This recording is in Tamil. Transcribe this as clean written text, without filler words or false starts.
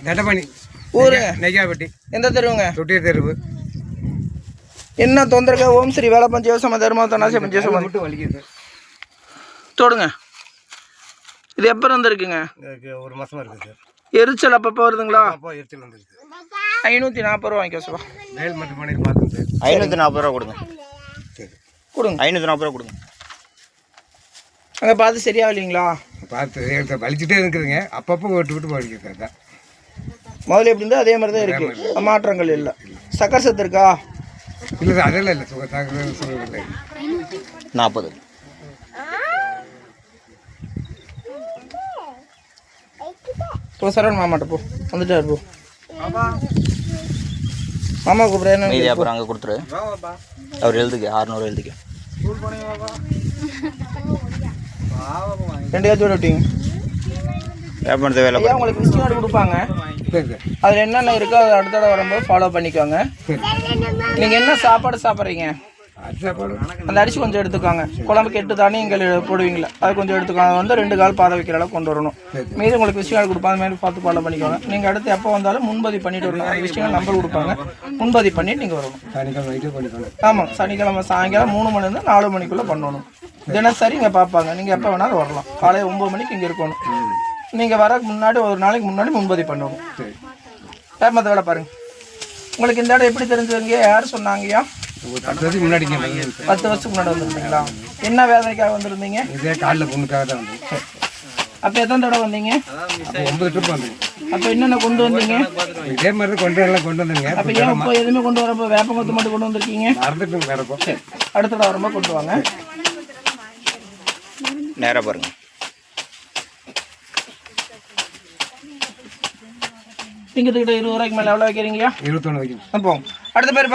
தண்டபாணி ஊரு நெய்யாப்பட்டி. எந்த தெருவுங்க? தொட்டியர் தெருவு. என்ன தொந்தரங்க? ஓம் ஸ்ரீ வேலப்பன் ஜீவசம தர்ம தனாசி பஞ்சேசம மட்டும் வலிக்குது. தொடுங்க. இது எப்போ வந்துருக்குங்க? ஒரு மாசமா இருக்குது. எரிச்சல் அப்பப்போ வருதுங்களா? அப்போ எரிச்சல் வந்துருக்கு. 540 ரூபா வாங்கிக்கோ சார். மேல் மட்டும் பண்ணி பார்த்துட்டு 540 ரூபா கொடுங்க. சரி கொடுங்க. 540 ரூபா கொடுங்க. அங்கே பார்த்து சரியா இல்லைங்களா? பார்த்து வலிச்சுட்டே இருக்குதுங்க. அப்பப்போ விட்டு விட்டு வலிக்கிறது தான். முதல்ல எப்படி இருந்தால் அதே மாதிரி தான் இருக்குது. மாற்றங்கள் இல்லை. சக்கரை சத்து இருக்கா? இல்லை சார், அதெல்லாம் இல்லை. சுகர் 40. போ சரவண் மாமாட்ட போ. வந்துட்டார் போ. மாமா கூப்பிட்றேன். மீதி அப்புறம் அங்கே கொடுத்துரு. அவர் எழுதுக்கு 600 எழுதுக்கு. 2 ஏற்று விட்டீங்க. வியாபாரத்தை வேலை ஐயா உங்களுக்கு விசிட்டிங் கார்டு கொடுப்பாங்க. அதில் என்னென்ன இருக்கோ அதை அடுத்த தடவை வரும்போது ஃபாலோ பண்ணிக்கோங்க. நீங்கள் என்ன சாப்பாடு சாப்பிட்றீங்க? அந்த அரிசி கொஞ்சம் எடுத்துக்காங்க. குழம்புக்கு 8 தானியங்கள் போடுவீங்களா, அது கொஞ்சம் எடுத்துக்காங்க. அது வந்து 2 கால் பாதை வைக்கிற அளவுக்கு கொண்டு வரணும். மீது உங்களுக்கு விசிட்டிங் கார்டு கொடுப்பாங்க. மேலே பார்த்து ஃபாலோ பண்ணிக்கோங்க. நீங்கள் அடுத்து எப்போ வந்தாலும் முன்பதிவு பண்ணிட்டு வரணும். அந்த விசிட்டிங் கார்டு நம்பர் கொடுப்பாங்க. முன்பதிவு பண்ணிட்டு நீங்கள் வரணும். ஆமாம், சனிக்கிழமை சாயங்காலம் 3 மணிலேருந்து 4 மணிக்குள்ளே பண்ணணும். தினசரி இங்கே பார்ப்பாங்க. நீங்கள் எப்போ வேணாலும் வரலாம். காலையில் 9 மணிக்கு இங்கே இருக்கணும். நீங்கள் வர முன்னாடி ஒரு நாளைக்கு முன்னாடி முன்பதிவு பண்ணணும். மற்ற வேலை பாருங்கள். உங்களுக்கு இந்த இடம் எப்படி தெரிஞ்சவங்க? யார் சொன்னாங்கய்யா? 10 வருஷத்துக்கு முன்னாடி 10 வருஷத்துக்கு முன்னாடி வந்துருந்தீங்களா? என்ன வேதனைக்காக வந்திருந்தீங்க? இதே காலில் பொண்ணுக்காக தான் வந்து. அப்போ எத்தனை தடவை வந்தீங்க? 9 ட்ரிப் வந்தீங்க. அப்போ என்னென்ன கொண்டு வந்தீங்க? இதே மாதிரி கொண்டு வந்தீங்க. அப்போ ஏன் இப்போ எதுவுமே கொண்டு வரப்போ வேப்பங்கொத்து மட்டும் கொண்டு வந்திருக்கீங்க? மறந்துட்டு வேறப்போ அடுத்த தடவை வரும்போது கொண்டு வாங்க. நேராக பாருங்க. திங்கத்துக்கிட்ட 20 ரூபாய்க்கு மேலே எவ்வளோ வைக்கிறீங்கய்யா? 21 வைக்கணும். அப்போ அடுத்த பேர்